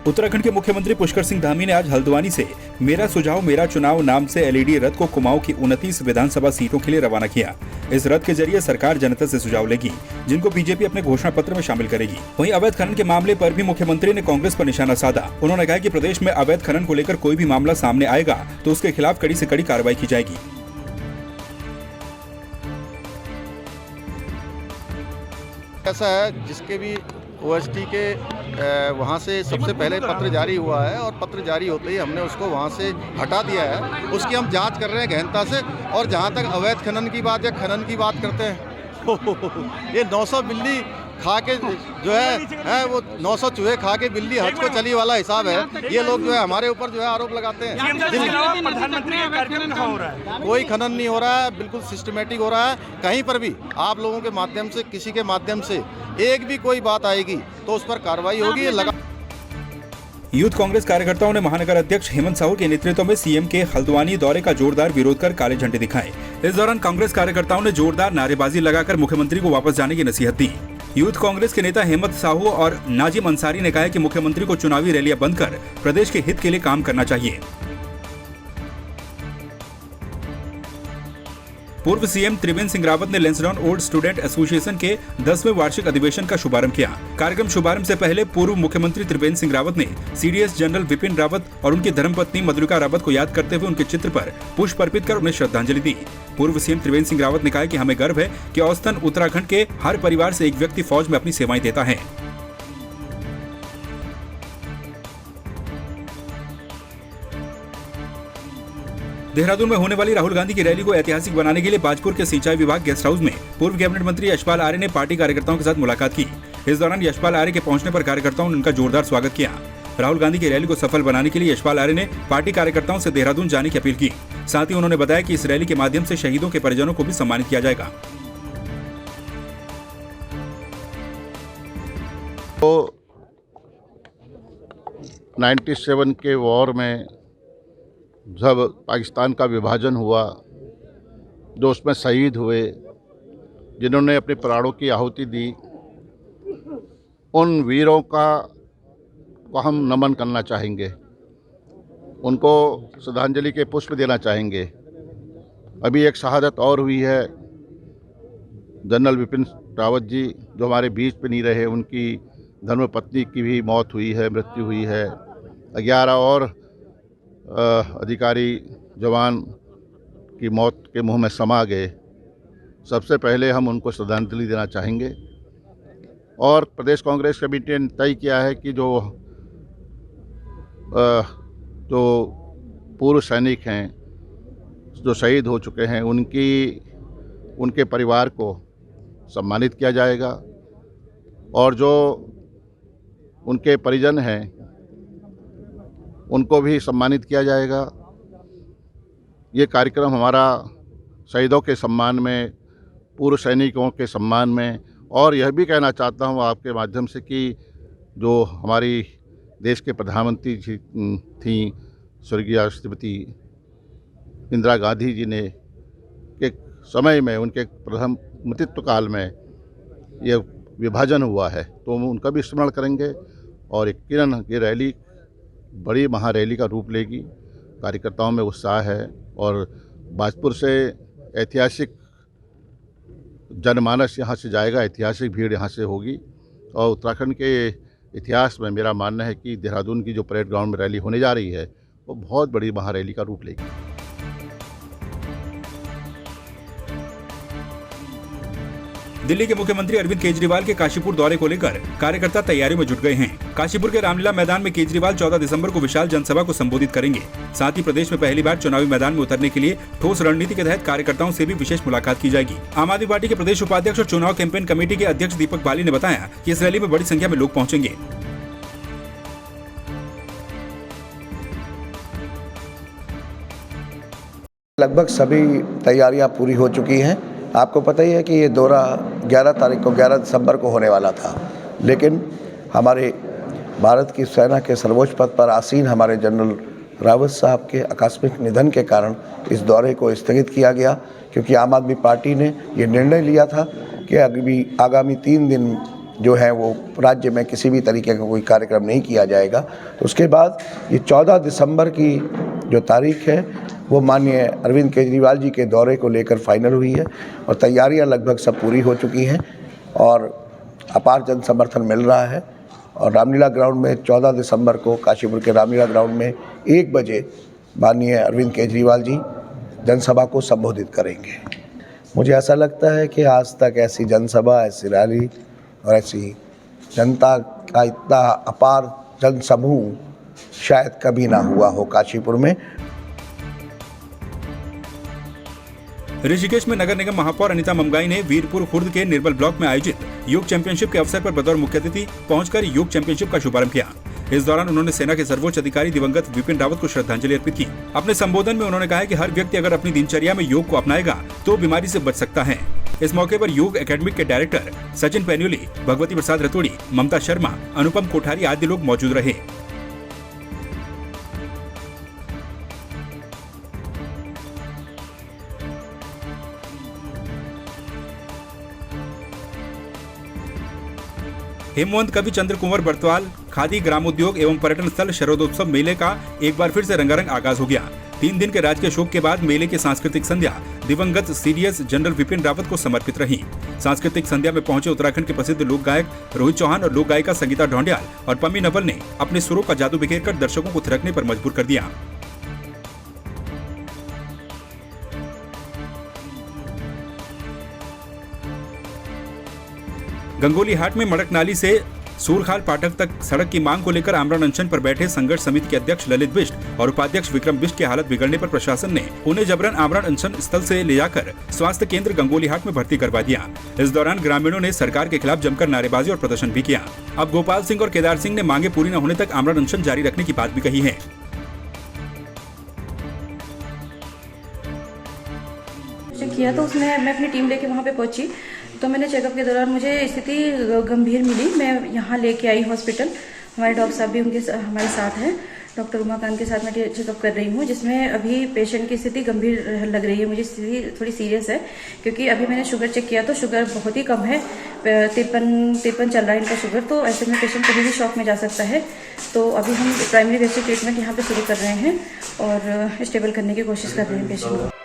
उत्तराखंड के मुख्यमंत्री पुष्कर सिंह धामी ने आज हल्द्वानी से मेरा सुझाव मेरा चुनाव नाम से एलईडी रथ को कुमाऊं की 29 विधानसभा सीटों के लिए रवाना किया। इस रथ के जरिए सरकार जनता से सुझाव लेगी, जिनको बीजेपी अपने घोषणा पत्र में शामिल करेगी। वहीं अवैध खनन के मामले पर भी मुख्यमंत्री ने कांग्रेस पर निशाना साधा। उन्होंने कहा कि प्रदेश में अवैध खनन को लेकर कोई भी मामला सामने आएगा तो उसके खिलाफ कड़ी से कड़ी कार्रवाई की जाएगी। ऐसा है जिसके भी ओएसटी के वहाँ से सबसे पहले पत्र जारी हुआ है और पत्र जारी होते ही हमने उसको वहाँ से हटा दिया है। उसकी हम जांच कर रहे हैं गहनता से। और जहाँ तक अवैध खनन की बात या खनन की बात करते हैं ये 900 बिल्ली खा के जो है वो 900 चूहे खा के बिल्ली हज को चली वाला हिसाब है। ये लोग जो है हमारे ऊपर जो है आरोप लगाते हैं। प्रधानमंत्री का कार्यक्रम कहाँ हो रहा है? कोई खनन नहीं हो रहा है, बिल्कुल सिस्टमेटिक हो रहा है। कहीं पर भी आप लोगों के माध्यम से, किसी के माध्यम से एक भी कोई बात आएगी तो उस पर कार्रवाई होगी। यूथ कांग्रेस कार्यकर्ताओं ने महानगर अध्यक्ष हेमंत साहू के नेतृत्व में सीएम के हल्द्वानी दौरे का जोरदार विरोध कर काले झंडे दिखाए। इस दौरान कांग्रेस कार्यकर्ताओं ने जोरदार नारेबाजी लगाकर मुख्यमंत्री को वापस जाने की नसीहत दी। यूथ कांग्रेस के नेता हेमंत साहू और नाजिम अंसारी ने कहा कि मुख्यमंत्री को चुनावी रैलियां बंद कर प्रदेश के हित के लिए काम करना चाहिए। पूर्व सीएम त्रिवेंद्र सिंह रावत ने लैंसडाउन ओल्ड स्टूडेंट एसोसिएशन के 10वें वार्षिक अधिवेशन का शुभारंभ किया। कार्यक्रम शुभारंभ से पहले पूर्व मुख्यमंत्री त्रिवेंद्र सिंह रावत ने सीडीएस जनरल विपिन रावत और उनकी धर्मपत्नी मधुरिका रावत को याद करते हुए उनके चित्र पर पुष्प अर्पित कर उन्हें श्रद्धांजलि दी। पूर्व सीएम त्रिवेंद्र सिंह रावत ने कहा कि हमें गर्व है कि औसतन उत्तराखंड के हर परिवार से एक व्यक्ति फौज में अपनी सेवाएं देता है। देहरादून में होने वाली राहुल गांधी की रैली को ऐतिहासिक बनाने के लिए बाजपुर के सिंचाई विभाग गेस्ट हाउस में पूर्व कैबिनेट मंत्री यशपाल आर्य ने पार्टी कार्यकर्ताओं के साथ मुलाकात की। इस दौरान यशपाल आर्य के पहुंचने पर कार्यकर्ताओं ने उनका जोरदार स्वागत किया। राहुल गांधी की रैली को सफल बनाने के लिए यशपाल आर्य ने पार्टी कार्यकर्ताओं से देहरादून जाने की अपील की। साथ ही उन्होंने बताया कि इस रैली के माध्यम से शहीदों के परिजनों को भी सम्मानित किया जाएगा। तो 97 के वॉर में जब पाकिस्तान का विभाजन हुआ, जो उसमें शहीद हुए, जिन्होंने अपने प्राणों की आहुति दी, उन वीरों को हम नमन करना चाहेंगे, उनको श्रद्धांजलि के पुष्प देना चाहेंगे। अभी एक शहादत और हुई है, जनरल विपिन रावत जी जो हमारे बीच पे नहीं रहे, उनकी धर्मपत्नी की भी मौत हुई है, मृत्यु हुई है। 11 और अधिकारी जवान की मौत के मुंह में समा गए। सबसे पहले हम उनको श्रद्धांजलि देना चाहेंगे। और प्रदेश कांग्रेस कमेटी ने तय किया है कि जो पूर्व सैनिक हैं जो शहीद हो चुके हैं, उनके परिवार को सम्मानित किया जाएगा और जो उनके परिजन हैं उनको भी सम्मानित किया जाएगा। ये कार्यक्रम हमारा शहीदों के सम्मान में, पूर्व सैनिकों के सम्मान में, और यह भी कहना चाहता हूँ आपके माध्यम से कि जो हमारी देश के प्रधानमंत्री जी थी स्वर्गीय श्रीमती इंदिरा गांधी जी ने के समय में, उनके प्रधानमंत्रित्व काल में ये विभाजन हुआ है, तो हम उनका भी स्मरण करेंगे। और यकीनन ये रैली बड़ी महारैली का रूप लेगी। कार्यकर्ताओं में उत्साह है और बाजपुर से ऐतिहासिक जनमानस यहाँ से जाएगा, ऐतिहासिक भीड़ यहाँ से होगी। और उत्तराखंड के इतिहास में मेरा मानना है कि देहरादून की जो परेड ग्राउंड में रैली होने जा रही है वो बहुत बड़ी महारैली का रूप लेगी। दिल्ली के मुख्यमंत्री अरविंद केजरीवाल के काशीपुर दौरे को लेकर कार्यकर्ता तैयारियों में जुट गए हैं। काशीपुर के रामलीला मैदान में केजरीवाल 14 दिसंबर को विशाल जनसभा को संबोधित करेंगे। साथ ही प्रदेश में पहली बार चुनावी मैदान में उतरने के लिए ठोस रणनीति के तहत कार्यकर्ताओं से भी विशेष मुलाकात की जाएगी। आम आदमी पार्टी के प्रदेश उपाध्यक्ष और चुनाव कैंपेन कमेटी के अध्यक्ष दीपक बाली ने बताया कि इस रैली में बड़ी संख्या में लोग पहुंचेंगे। लगभग सभी तैयारियां पूरी हो चुकी हैं। आपको पता ही है कि ये दौरा 11 दिसंबर को होने वाला था, लेकिन हमारे भारत की सेना के सर्वोच्च पद पर आसीन हमारे जनरल रावत साहब के आकस्मिक निधन के कारण इस दौरे को स्थगित किया गया, क्योंकि आम आदमी पार्टी ने ये निर्णय लिया था कि आगामी 3 दिन जो है वो राज्य में किसी भी तरीके का कोई कार्यक्रम नहीं किया जाएगा। तो उसके बाद ये 14 दिसंबर की जो तारीख है वो माननीय अरविंद केजरीवाल जी के दौरे को लेकर फाइनल हुई है और तैयारियां लगभग सब पूरी हो चुकी हैं और अपार जन समर्थन मिल रहा है। और रामलीला ग्राउंड में 14 दिसंबर को काशीपुर के रामलीला ग्राउंड में 1 बजे माननीय अरविंद केजरीवाल जी जनसभा को संबोधित करेंगे। मुझे ऐसा लगता है कि आज तक ऐसी जनसभा, ऐसी रैली और ऐसी जनता का इतना अपार जनसमूह शायद कभी ना हुआ हो काशीपुर में। ऋषिकेश में नगर निगम महापौर अनीता ममगाई ने वीरपुर खुर्द के निर्बल ब्लॉक में आयोजित योग चैंपियनशिप के अवसर पर बतौर मुख्य अतिथि पहुंचकर योग चैंपियनशिप का शुभारंभ किया। इस दौरान उन्होंने सेना के सर्वोच्च अधिकारी दिवंगत विपिन रावत को श्रद्धांजलि अर्पित की। अपने संबोधन में उन्होंने कहा कि हर व्यक्ति अगर अपनी दिनचर्या में योग को अपनाएगा तो बीमारी से बच सकता है। इस मौके पर योग एकेडमी के डायरेक्टर सचिन पैन्यूली, भगवती प्रसाद रतोड़ी, ममता शर्मा, अनुपम कोठारी आदि लोग मौजूद रहे। हेमवंत कवि चंद्र कुंवर बर्तवाल खादी ग्रामोद्योग एवं पर्यटन स्थल शरदोत्सव मेले का एक बार फिर से रंगारंग आगाज हो गया। 3 दिन के राजकीय शोक के बाद मेले की सांस्कृतिक संध्या दिवंगत सीडीएस जनरल विपिन रावत को समर्पित रही। सांस्कृतिक संध्या में पहुंचे उत्तराखंड के प्रसिद्ध लोक गायक रोहित चौहान और लोक गायिका संगीता ढोंडियाल और पम्मी नवल ने अपने सुरों का जादू बिखेरकर दर्शकों को थिरकने पर मजबूर कर दिया। गंगोली हाट में मड़क नाली से सूरखाल पाठक तक सड़क की मांग को लेकर आमरण अनशन पर बैठे संघर्ष समिति के अध्यक्ष ललित बिष्ट और उपाध्यक्ष विक्रम बिष्ट की हालत बिगड़ने पर प्रशासन ने उन्हें जबरन आमरण अनशन स्थल से ले जाकर स्वास्थ्य केंद्र गंगोली हाट में भर्ती करवा दिया। इस दौरान ग्रामीणों ने सरकार के खिलाफ जमकर नारेबाजी और प्रदर्शन भी किया। अब गोपाल सिंह और केदार सिंह ने मांगे पूरी न होने तक आमरण अनशन जारी रखने की बात भी कही है। किया तो उसमें मैं अपनी टीम लेके वहाँ पे पहुंची तो मैंने चेकअप के दौरान मुझे स्थिति गंभीर मिली। मैं यहाँ लेके आई हॉस्पिटल। हमारे डॉक्टर साहब भी हमारे साथ हैं। डॉक्टर उमाकांत के साथ मैं चेकअप कर रही हूँ, जिसमें अभी पेशेंट की स्थिति गंभीर लग रही है। मुझे स्थिति थोड़ी सीरियस है क्योंकि अभी मैंने शुगर चेक किया तो शुगर बहुत ही कम है, 53 चल रहा है इनका शुगर। तो ऐसे में पेशेंट कभी भी शॉक में जा सकता है। तो अभी हम प्राइमरी बेसिक ट्रीटमेंट यहाँ पे शुरू कर रहे हैं और स्टेबल करने की कोशिश कर रहे हैं पेशेंट को।